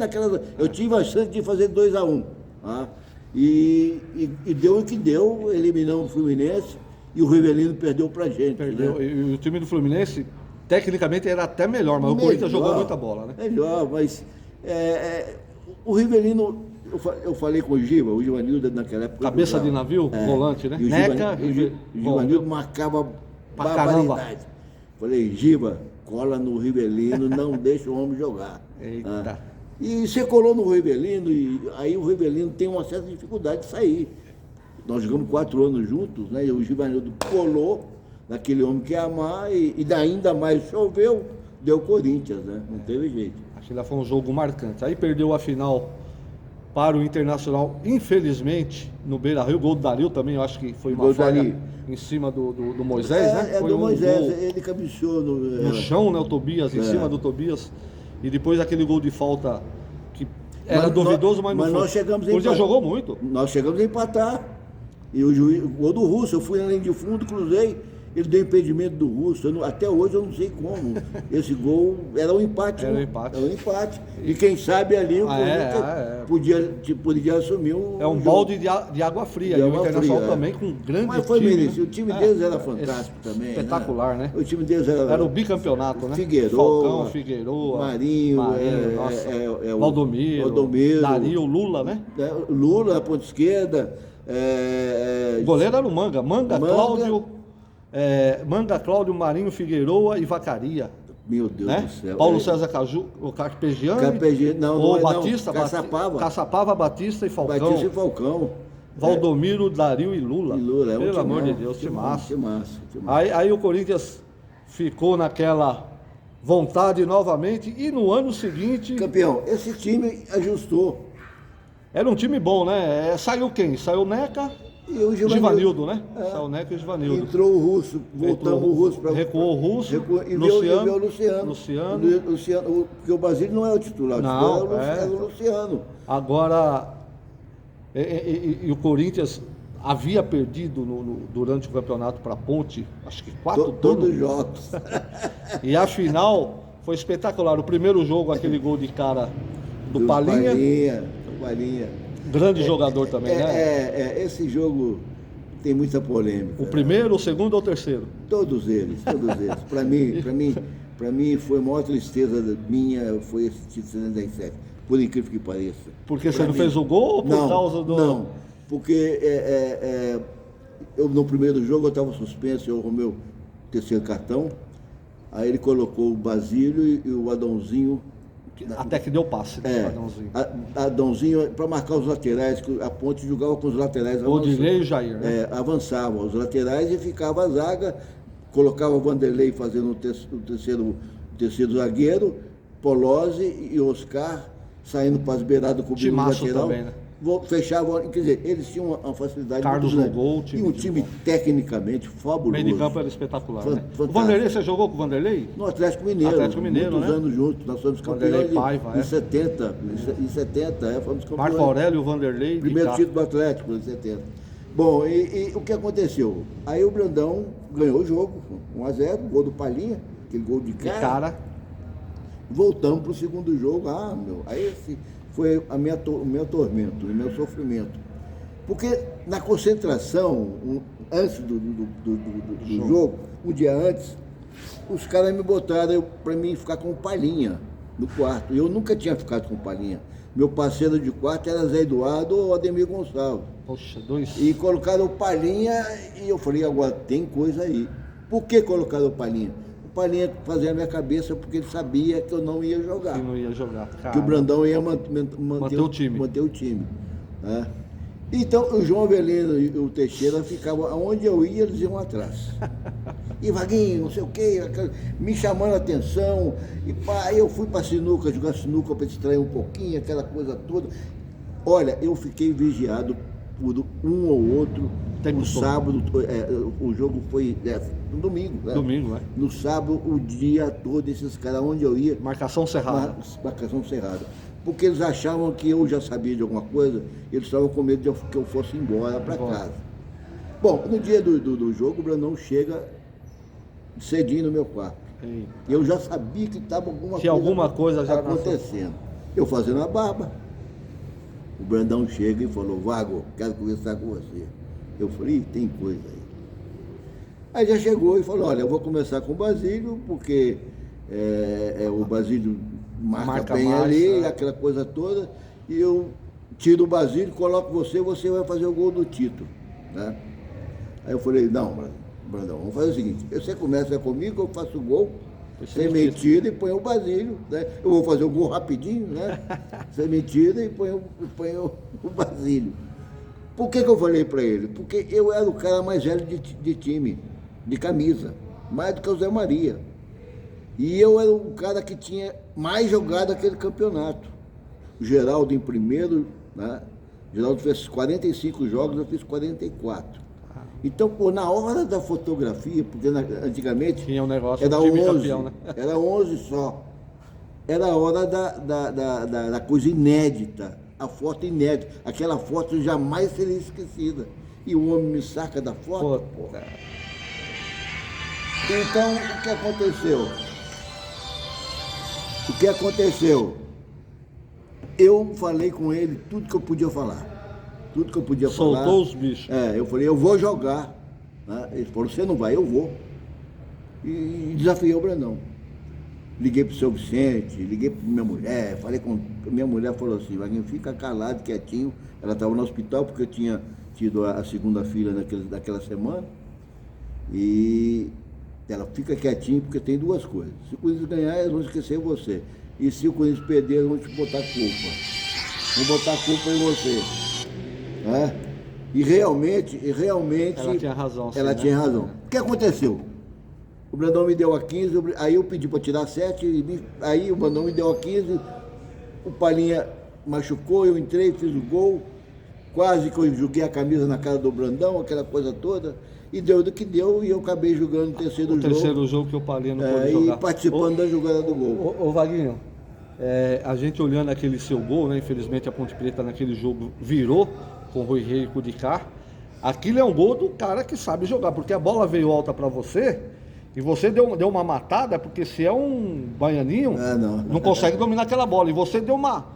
eu tive a chance de fazer 2-1. Tá? E deu o que deu, eliminamos o Fluminense. E o Rivelino perdeu pra gente. Perdeu. Né? E o time do Fluminense, tecnicamente, era até melhor, mas o Corinthians jogou muita bola, né? Melhor, mas o Rivelino, eu falei com o Givanildo naquela época. Cabeça de navio, volante, né? O Givanildo marcava barbaridade. Falei, Giva, cola no Rivelino, não deixa o homem jogar. Eita. E você colou no Rivelino, e aí o Rivelino tem uma certa dificuldade de sair. Nós jogamos 4 anos juntos, né? E o Givanildo colou naquele homem que ia amar, e ainda mais choveu, deu Corinthians, né? Não teve jeito. Acho que ainda foi um jogo marcante. Aí perdeu a final para o Internacional, infelizmente, no Beira-Rio. O gol do Dario também, eu acho que foi uma falha em cima do Moisés, né? Foi do Moisés, ele cabeceou no chão, né? O Tobias, em cima do Tobias. E depois aquele gol de falta que era duvidoso, mas não foi. Nós chegamos a empatar. O Corinthians jogou muito. Nós chegamos a empatar. E o gol do Russo, eu fui na linha de fundo, cruzei, ele deu impedimento do Russo. Até hoje eu não sei como. Esse gol era um empate. Era um empate. E quem sabe ali o Corinthians podia assumir o um jogo. balde de água fria. E o Internacional também com um grande time. Mas foi merecido. O time deles era fantástico também. Espetacular, né? O time deles era o bicampeonato, né? Falcão, Figueiredo, Marinho, Valdomiro, Dario, Lula, né? Lula, na ponta esquerda. O goleiro era o Manga, Cláudio, Marinho, Figueroa e Vacaria. Meu Deus, né? Do céu. Paulo César Caju, o Carpegiani, Batista, Caçapava, Batista e Falcão. Valdomiro, Dario e Lula. Pelo amor de Deus, que massa. Aí o Corinthians ficou naquela vontade novamente, e no ano seguinte... Campeão, esse time ajustou. Era um time bom, né? Saiu quem? Saiu o Neca e o Givanildo, né? Saiu o Neca e o Givanildo. Entrou o Russo, voltamos o Russo para... Recuou o Russo, e veio o Luciano. Porque o Basílio não é o titular, é o Luciano. Agora, e o Corinthians havia perdido durante o campeonato para a Ponte, acho que 4 todos os jogos. E a final foi espetacular. O primeiro jogo, aquele gol de cara do Palinha. Grande jogador também, né? Esse jogo tem muita polêmica. O primeiro, o segundo ou o terceiro? Todos eles. Para mim foi a maior tristeza minha, foi esse título de 77, por incrível que pareça. Porque você não fez o gol ou por causa do... Não, porque eu no primeiro jogo eu estava suspenso, eu arrumei o terceiro cartão, aí ele colocou o Basílio e o Adãozinho. Até que deu passe, Adãozinho. Adãozinho para marcar os laterais, que a Ponte jogava com os laterais. O Odilei e o Jair, né? Avançavam os laterais e ficava a zaga, colocava o Vanderlei fazendo o terceiro zagueiro, Polozzi e Oscar saindo para as beiradas com o lateral. Também, né? fechavam, quer dizer, eles tinham uma facilidade Carlos muito no gol, grande. E um time tecnicamente fabuloso. Meio de campo era espetacular, né? Fantástico. O Vanderlei, você jogou com o Vanderlei? No Atlético Mineiro. Atlético Mineiro, muitos né? anos juntos. Nós fomos Vanderlei campeões Paiva, em 70. Em 70, fomos campeões. Marco Aurélio, o Vanderlei. Primeiro Ricardo. título do Atlético, em 70. Bom, e o que aconteceu? Aí o Brandão ganhou o jogo, 1-0, gol do Palhinha, aquele gol de cara. Voltamos para o segundo jogo. Aí esse foi o meu tormento, o meu sofrimento. Porque na concentração, antes do jogo, um dia antes, os caras me botaram para mim ficar com o Palhinha no quarto. E eu nunca tinha ficado com o Palhinha. Meu parceiro de quarto era Zé Eduardo ou Ademir Gonçalves. Poxa, dois. E colocaram o Palhinha e eu falei, agora tem coisa aí. Por que colocaram o Palhinha? O Palhinha fazia a minha cabeça porque ele sabia que eu não ia jogar. Que não ia jogar. Que o Brandão ia manter o time. Manter o time, né? Então, o João Avelino e o Teixeira ficavam, aonde eu ia, eles iam atrás. E Vaguinho, não sei o quê, me chamando a atenção. E pá, eu fui para sinuca, jogar sinuca para distrair um pouquinho, aquela coisa toda. Olha, eu fiquei vigiado por um ou outro. No sábado, o jogo foi no domingo, né? Domingo, né? No sábado, o dia todo, esses caras, onde eu ia... Marcação cerrada. Marcação cerrada. Porque eles achavam que eu já sabia de alguma coisa, eles estavam com medo de que eu fosse embora para casa. Bom, no dia do jogo, o Brandão chega cedinho no meu quarto. Eita. Eu já sabia que estava alguma coisa já acontecendo. Eu fazendo a barba. O Brandão chega e falou, Vago, quero conversar com você. Eu falei, tem coisa aí. Aí já chegou e falou, olha, eu vou começar com o Basílio, porque o Basílio marca bem mais, ali, aquela coisa toda, e eu tiro o Basílio, coloco você vai fazer o gol do título, né? Aí eu falei, não, Brandão, vamos fazer o seguinte, você começa comigo, eu faço o gol, sem mentira, e põe o Basílio, né? Eu vou fazer o gol rapidinho, né? Sem mentira, e põe o Basílio. Por que eu falei para ele? Porque eu era o cara mais velho de time, de camisa, mais do que o Zé Maria. E eu era o cara que tinha mais jogado aquele campeonato. O Geraldo em primeiro, né? O Geraldo fez 45 jogos, eu fiz 44. Então, na hora da fotografia, porque antigamente tinha um negócio era do time 11, campeão, né? Era 11 só. Era a hora da coisa inédita, a foto inédita. Aquela foto jamais seria esquecida. E o homem me saca da foto. Porra. Então, o que aconteceu? Eu falei com ele tudo que eu podia falar. Tudo que eu podia falar. Soltou os bichos. Eu falei, eu vou jogar. Né? Ele falou, você não vai, eu vou. E desafiei o Brandão. Liguei pro seu Vicente, liguei pra minha mulher, falei com... Minha mulher falou assim, Vaguinho, fica calado, quietinho. Ela estava no hospital porque eu tinha tido a segunda filha daquela semana. E ela fica quietinho porque tem duas coisas. Se o Corinthians ganhar, eles vão esquecer você. E se o Corinthians perder, eles vão te botar culpa. Vão botar culpa em você. Né? E realmente... Ela tinha razão. Ela tinha razão. O que aconteceu? O Brandão me deu a 15, aí eu pedi para tirar 7, aí o Brandão me deu a 15, o Palhinha machucou, eu entrei, fiz o gol, quase que eu joguei a camisa na cara do Brandão, aquela coisa toda, e deu do que deu, e eu acabei jogando o terceiro jogo. O terceiro jogo que o Palhinha não pôde jogar. E participando da jogada do gol. Ô Vaguinho, a gente olhando aquele seu gol, né? Infelizmente a Ponte Preta naquele jogo virou com o Rui Rei e Cudicá. Aquilo é um gol do cara que sabe jogar, porque a bola veio alta para você. E você deu uma matada, porque se é um baianinho, não consegue dominar aquela bola. E você deu uma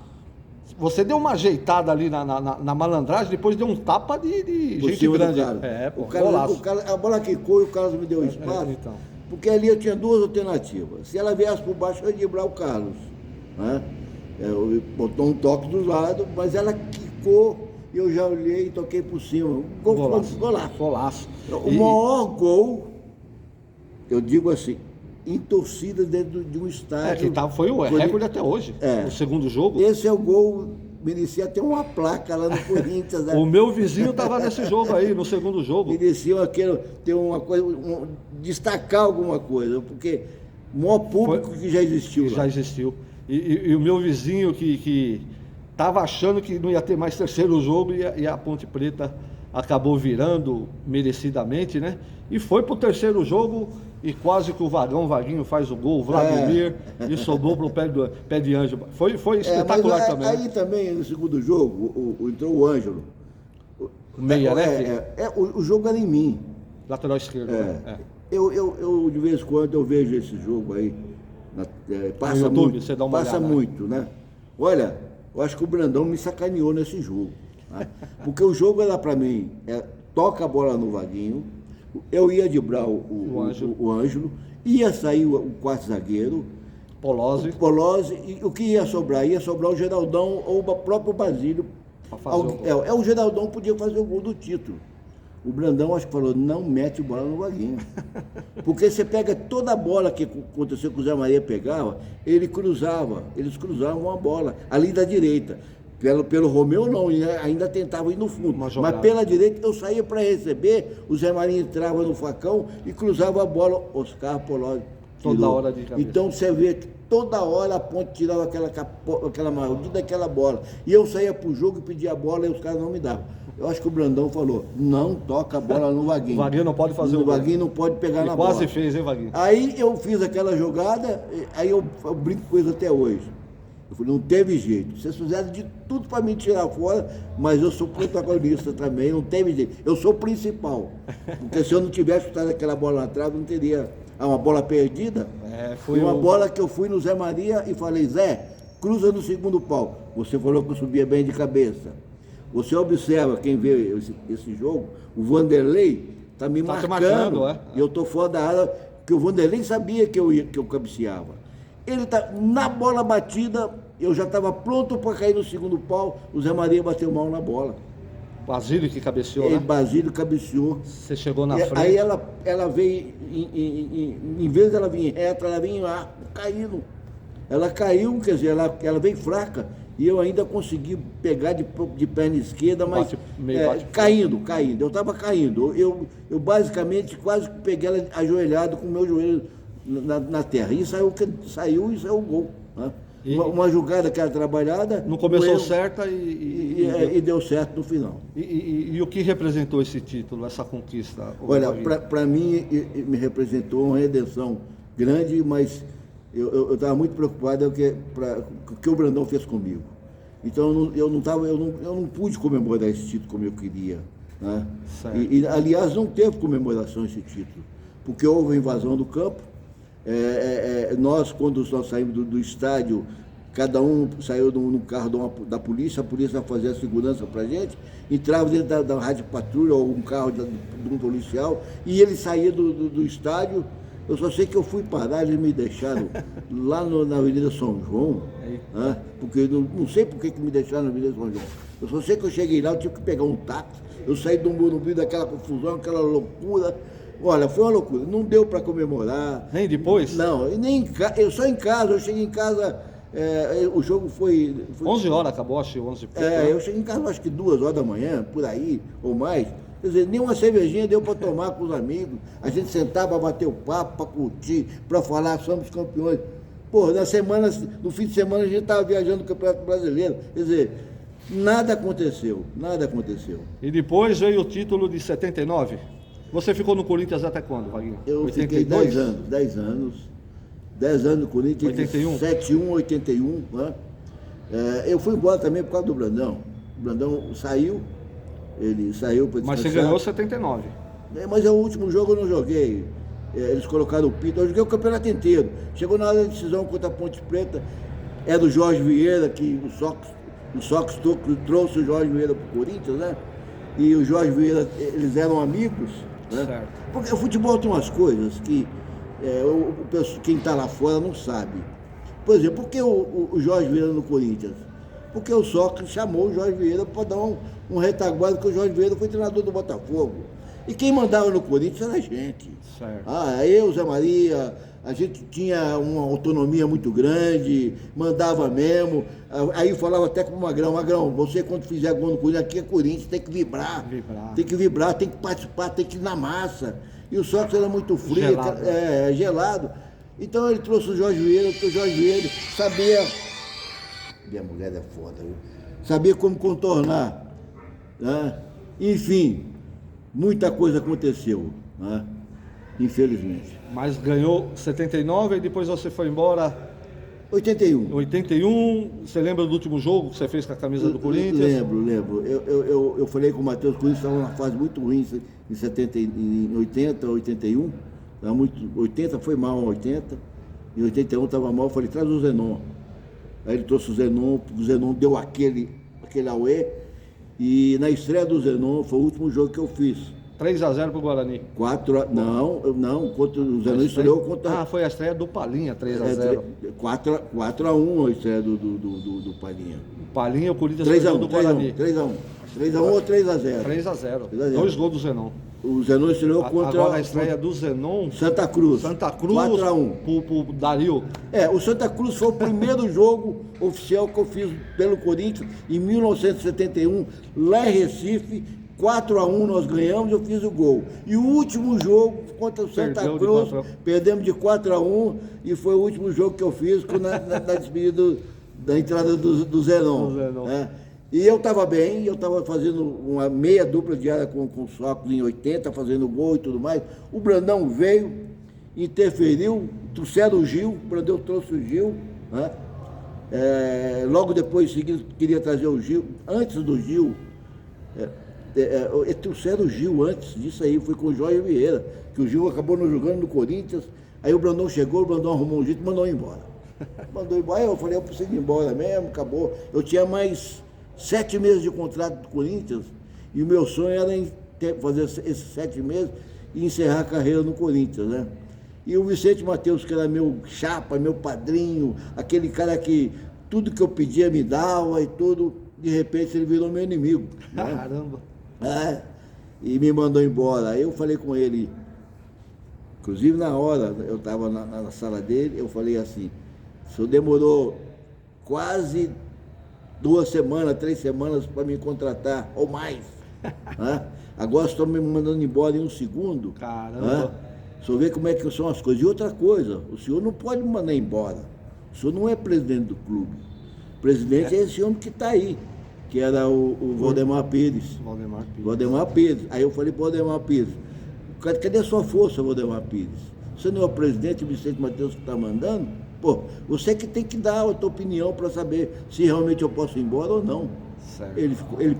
ajeitada ali na malandragem, depois deu um tapa de gente grande. A bola quicou e o Carlos me deu espaço. Então. Porque ali eu tinha duas alternativas. Se ela viesse por baixo, eu ia driblar o Carlos. Né? Botou um toque do lado, mas ela quicou e eu já olhei e toquei por cima. Golaço. O maior gol... Eu digo assim, em torcida dentro de um estádio. Foi o recorde até hoje, o segundo jogo. Esse é o gol, merecia ter uma placa lá no Corinthians. Né? O meu vizinho estava nesse jogo aí, no segundo jogo. Merecia ter uma coisa, destacar alguma coisa, porque o maior público que já existiu lá. Já existiu. E o meu vizinho que Tava achando que não ia ter mais terceiro jogo e a Ponte Preta acabou virando merecidamente, né? E foi pro terceiro jogo e quase que o Vaguinho faz o gol, o Vladimir, e sobrou pro pé de Ângelo. Foi espetacular mas também. Aí também, no segundo jogo, entrou o Ângelo. O meia, né? O jogo era em mim. Lateral esquerdo. Né? Eu, de vez em quando, eu vejo esse jogo aí. Passa no YouTube, muito, você dá uma passa olhada. muito, né? Olha, eu acho que o Brandão me sacaneou nesse jogo. Né? Porque o jogo era pra mim, toca a bola no Vaguinho, eu ia driblar o Ângelo, ia sair o quarto zagueiro, Polozzi. e o que ia sobrar? Ia sobrar o Geraldão ou o próprio Basílio. Pra fazer o gol. O Geraldão podia fazer o gol do título. O Brandão acho que falou, não mete bola no Vaguinho. Porque você pega toda a bola que aconteceu que o Zé Maria pegava, eles cruzavam a bola, ali da direita. Pelo Romeu não, ainda tentava ir no fundo. Mas pela direita eu saía para receber, o Zé Maria entrava no facão e cruzava a bola, Oscar Polozzi tirou. Toda hora de cabeça. Então você vê que toda hora a Ponte tirava aquela maldita daquela bola. E eu saía pro jogo e pedia a bola e os caras não me davam. Eu acho que o Brandão falou, não toca a bola no Vaguinho. O Vaguinho não pode fazer o gol. O Vaguinho não pode pegar na bola. Quase fez, hein, Vaguinho? Aí eu fiz aquela jogada, aí eu brinco com isso até hoje. Eu falei, não teve jeito. Vocês fizeram de tudo para me tirar fora, mas eu sou protagonista também, não teve jeito. Eu sou o principal. Porque se eu não tivesse chutado aquela bola na trave, não teria. Uma bola perdida. Foi uma bola que eu fui no Zé Maria e falei, Zé, cruza no segundo pau. Você falou que eu subia bem de cabeça. Você observa, quem vê esse jogo, o Vanderlei está me marcando. E eu estou fora da área, porque o Vanderlei sabia que eu cabeceava. Ele tá na bola batida, eu já estava pronto para cair no segundo pau, o Zé Maria bateu mal na bola. Basílio que cabeceou, né? Basílio cabeceou. Você chegou na frente. Aí ela veio, em vez dela vir reta, ela veio caindo. Ela caiu, quer dizer, ela veio fraca. E eu ainda consegui pegar de perna esquerda, mas caindo. Eu estava caindo. Eu basicamente quase peguei ela ajoelhado com o meu joelho na terra. E saiu o gol. Né? Uma jogada que era trabalhada. Não começou certa e deu certo no final. E o que representou esse título, essa conquista? Olha, para mim me representou uma redenção grande, mas eu estava muito preocupado com o que o Brandão fez comigo. Então eu não pude comemorar esse título como eu queria. Né? Aliás, não teve comemoração esse título, porque houve a invasão do campo. Quando nós saímos do estádio, cada um saiu no carro da polícia, a polícia fazia a segurança para a gente, entrava dentro da rádio patrulha ou um carro de um policial, e ele saía do estádio. Eu só sei que eu fui parar, eles me deixaram lá na Avenida São João, né? Porque não sei por que me deixaram na Avenida São João. Eu só sei que eu cheguei lá, eu tive que pegar um táxi, eu saí do Morumbi daquela confusão, aquela loucura. Olha, foi uma loucura, não deu para comemorar. Nem depois? Não, eu só em casa, eu cheguei em casa, o jogo foi 11 horas acabou, acho que 11 e pouco. Eu cheguei em casa acho que 2 horas da manhã, por aí, ou mais. Quer dizer, nem uma cervejinha deu para tomar com os amigos. A gente sentava para bater o papo, para curtir, para falar, somos campeões. Pô, no fim de semana a gente estava viajando no Campeonato Brasileiro. Quer dizer, nada aconteceu. E depois veio o título de 79. Você ficou no Corinthians até quando, Vaguinho? Eu 82? Fiquei 10 anos. 10 anos no Corinthians, 81? 71, 81. Né? Eu fui embora também por causa do Brandão. O Brandão saiu. Ele saiu para descansar. Mas você ganhou 79. Mas o último jogo eu não joguei. Eles colocaram o Pito. Eu joguei o campeonato inteiro. Chegou na hora da decisão contra a Ponte Preta. Era o Jorge Vieira, que o Sox trouxe o Jorge Vieira para o Corinthians, né? E o Jorge Vieira, eles eram amigos. Né? Certo. Porque o futebol tem umas coisas que quem está lá fora não sabe. Por exemplo, por que o Jorge Vieira no Corinthians? Porque o Sócrates chamou o Jorge Vieira para dar um retaguarda, porque o Jorge Vieira foi treinador do Botafogo. E quem mandava no Corinthians era a gente. Certo. Eu, Zé Maria, a gente tinha uma autonomia muito grande, mandava mesmo. Aí falava até com o Magrão, você quando fizer gol no Corinthians, aqui é Corinthians, tem que vibrar. Tem que vibrar, tem que participar, tem que ir na massa. E o Sócrates era muito frio, gelado. Então ele trouxe o Jorge Vieira, porque o Jorge Vieira sabia. Minha mulher é foda, viu? sabia como contornar. Né? Enfim, muita coisa aconteceu, né? Infelizmente. Mas ganhou 79 e depois você foi embora 81. em 81. Você lembra do último jogo que você fez com a camisa do Corinthians? Lembro. Eu falei com o Matheus, o Corinthians estava numa fase muito ruim em 80, 81. Tava muito, 80 foi mal, 80. Em 81 estava mal, eu falei, traz o Zenon. Aí ele trouxe o Zenon deu aquele auê. E na estreia do Zenon, foi o último jogo que eu fiz. 3-0 pro Guarani. Não, contra o Zenon estreou contra... Ah, foi a estreia do Palinha, 3-0. 4-1 a estreia do Palinha. O Palinha, o Corinthians 3-1 do Guarani. 3-1 ou 3-0? 3-0. 2 gols do Zenon. O Zenon estreou contra... Agora a estreia do Zenon... Santa Cruz. 4-1. Pro Dario. O Santa Cruz foi o primeiro jogo oficial que eu fiz pelo Corinthians em 1971, lá em Recife. 4-1 nós ganhamos, eu fiz o gol. E o último jogo contra o Santa Cruz, perdemos de 4-1 e foi o último jogo que eu fiz na despedida da entrada do Zenon. E eu estava bem, eu estava fazendo uma meia dupla diária com o Sócrates em 80, fazendo gol e tudo mais. O Brandão veio, interferiu, trouxeram o Gil, o Brandão trouxe o Gil. Né? Logo depois, seguido, queria trazer o Gil. Antes do Gil, trouxeram o Gil antes disso aí, foi com o Jorge Vieira, que o Gil acabou não jogando no Corinthians. Aí o Brandão chegou, o Brandão arrumou um jeito e mandou embora. Eu falei, eu preciso ir embora mesmo, acabou. Eu tinha mais 7 meses de contrato do Corinthians e o meu sonho era fazer esses 7 meses e encerrar a carreira no Corinthians, né? E o Vicente Matheus, que era meu chapa, meu padrinho, aquele cara que tudo que eu pedia me dava e tudo, de repente ele virou meu inimigo. Né? Caramba! E me mandou embora. Aí eu falei com ele, inclusive na hora, eu estava na sala dele, eu falei assim, o senhor demorou quase 2 semanas, 3 semanas para me contratar, ou mais. Agora estão me mandando embora em 1 segundo. Caramba! O senhor vê como é que são as coisas. E outra coisa, o senhor não pode me mandar embora. O senhor não é presidente do clube. O presidente é esse homem que está aí, que era o Valdemar Pires. Valdemar Pires. Aí eu falei para o Valdemar Pires, cadê a sua força, Valdemar Pires? Você não é o presidente, o Vicente Matheus que está mandando? Pô, você que tem que dar a tua opinião para saber se realmente eu posso ir embora ou não. Certo. Ele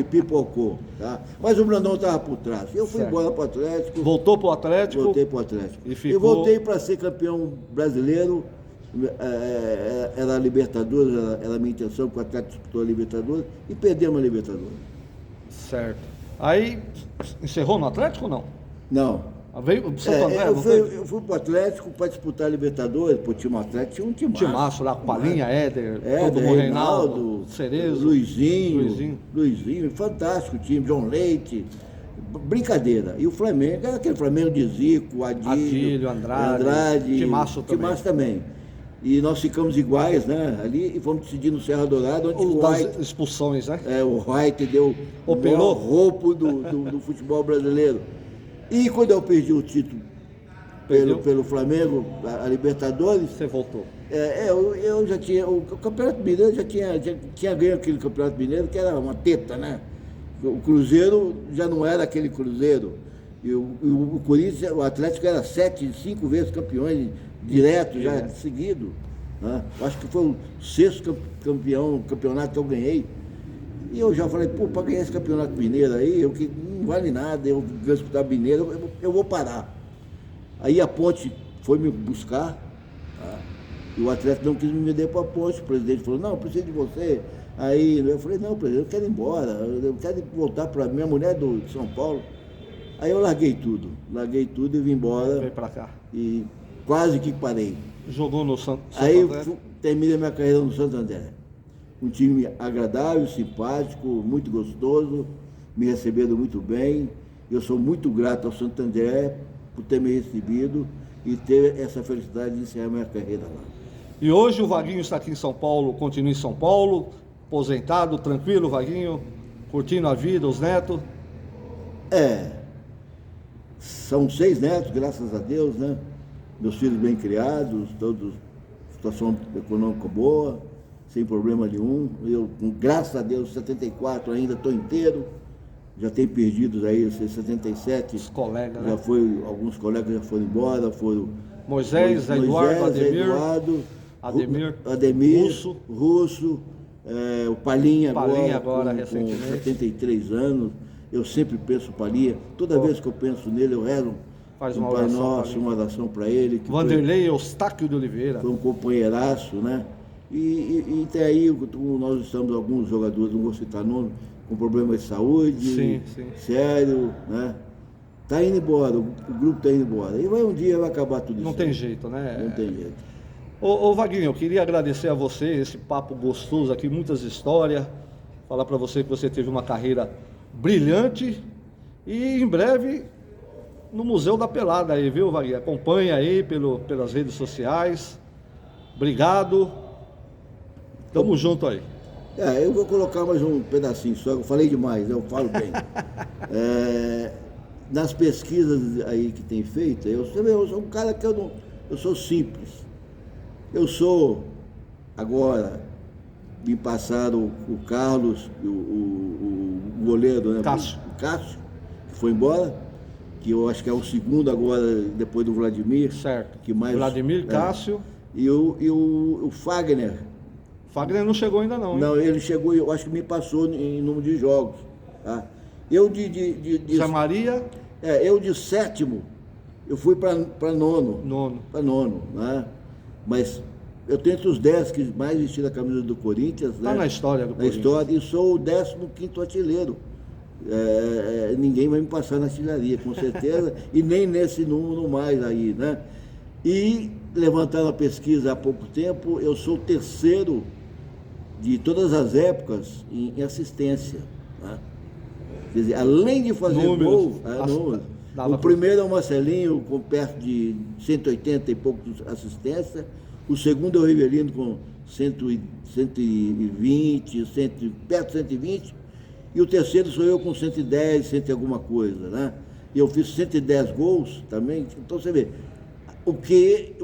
pipocou, tá? Mas o Brandão estava por trás. Eu fui embora para o Atlético. Voltou para o Atlético? Voltei para o Atlético. Eu voltei para ser campeão brasileiro. Era a Libertadores, era a minha intenção, porque o Atlético disputou a Libertadores e perdemos a Libertadores. Certo. Aí, encerrou no Atlético ou não? Não. Veio o Santo André? Eu fui para o Atlético para disputar a Libertadores, o time Atlético tinha um timaço. Timaço lá com Palinha, Éder, todo mundo, Reinaldo, Cerezo, Luizinho, fantástico time, João Leite, brincadeira. E o Flamengo, era aquele Flamengo de Zico, Adílio, Andrade, timaço também. E nós ficamos iguais, né, ali, e fomos decidir no Serra Dourada, onde o White... expulsões, né? O White deu o maior roubo do futebol brasileiro. E quando eu perdi o título pelo Flamengo, a Libertadores... Você voltou. Eu já tinha... O Campeonato Mineiro já tinha ganho aquele Campeonato Mineiro, que era uma teta, né? O Cruzeiro já não era aquele Cruzeiro. E o Corinthians, o Atlético era 5 vezes campeões direto, já seguido. Né? Acho que foi o 6º campeonato que eu ganhei. E eu já falei, para ganhar esse Campeonato Mineiro aí, eu que não vale nada, eu ganho disputar Mineiro, eu vou parar. Aí a Ponte foi me buscar, tá? E o Atlético não quis me vender para a Ponte. O presidente falou, não, eu preciso de você. Aí eu falei, não, presidente, eu quero ir embora, eu quero voltar para minha mulher de São Paulo. Aí eu larguei tudo e vim embora. Veio para cá. E quase que parei. Jogou no Santo Aí André? Terminei minha carreira no Santo André. Um time agradável, simpático, muito gostoso, me receberam muito bem. Eu sou muito grato ao Santo André por ter me recebido e ter essa felicidade de encerrar minha carreira lá. E hoje o Vaguinho está aqui em São Paulo, continua em São Paulo, aposentado, tranquilo, Vaguinho, curtindo a vida, os netos? São 6 netos, graças a Deus, né? Meus filhos bem criados, todos, situação econômica boa. sem problema nenhum. Eu, graças a Deus, 74 ainda estou inteiro. Já tem perdidos aí, 77. Os colegas, já né? foi, alguns colegas já foram embora, foram Moisés, Eduardo, Ademir, Russo. O Palinha agora com recentemente. 73 anos. Eu sempre penso Palinha. Toda vez que eu penso nele, eu rezo Faz um uma Pai oração Nosso, para uma oração para ele. Que Vanderlei Eustáquio de Oliveira. foi um companheiraço, né? E tem aí, nós estamos, alguns jogadores, não vou citar nome, com problemas de saúde, Sim. sério, né? Tá indo embora, o grupo tá indo embora. E um dia vai acabar tudo isso. Não tem jeito, né? Não tem jeito. Ô Vaguinho, eu queria agradecer a você, esse papo gostoso aqui, muitas histórias. Falar para você que você teve uma carreira brilhante e em breve no Museu da Pelada aí, viu, Vaguinho? Acompanha aí pelas redes sociais. Obrigado. Tamo junto aí. Eu vou colocar mais um pedacinho só, eu falei demais, eu falo bem. Nas pesquisas aí que tem feito, eu sou um cara que eu sou simples. Eu sou, agora, me passaram o Carlos, o goleiro, né? Cássio. O Cássio, que foi embora, que eu acho que é o segundo agora, depois do Vladimir. Certo. Que mais, Vladimir, Cássio. E o Fagner. Fagner não chegou ainda não, hein? Não, ele chegou, eu acho que me passou em número de jogos. Tá? Eu Zé Maria. Eu de sétimo, eu fui para nono. Para nono, né? Mas eu tô entre os 10 que mais vestiram a camisa do Corinthians. Tá, né? Na história do Corinthians. História, e sou o 15º artilheiro. Ninguém vai me passar na artilharia, com certeza, e nem nesse número mais aí, né? E levantaram a pesquisa há pouco tempo, eu sou o terceiro de todas as épocas em assistência, né? Quer dizer, além de fazer gol, o primeiro é o Marcelinho, com perto de 180 e poucos assistências, o segundo é o Rivelino com 120, perto de 120, e o terceiro sou eu com 110, 100 e alguma coisa, né? E eu fiz 110 gols também, então você vê, o que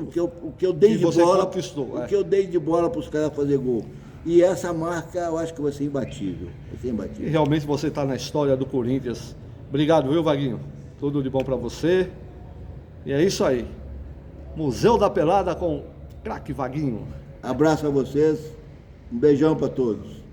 eu dei de bola, o que eu dei de bola para os caras fazer gol. E essa marca eu acho que vai ser imbatível. E realmente você está na história do Corinthians. Obrigado, viu, Vaguinho? Tudo de bom para você. E é isso aí. Museu da Pelada com craque Vaguinho. Abraço a vocês. Um beijão para todos.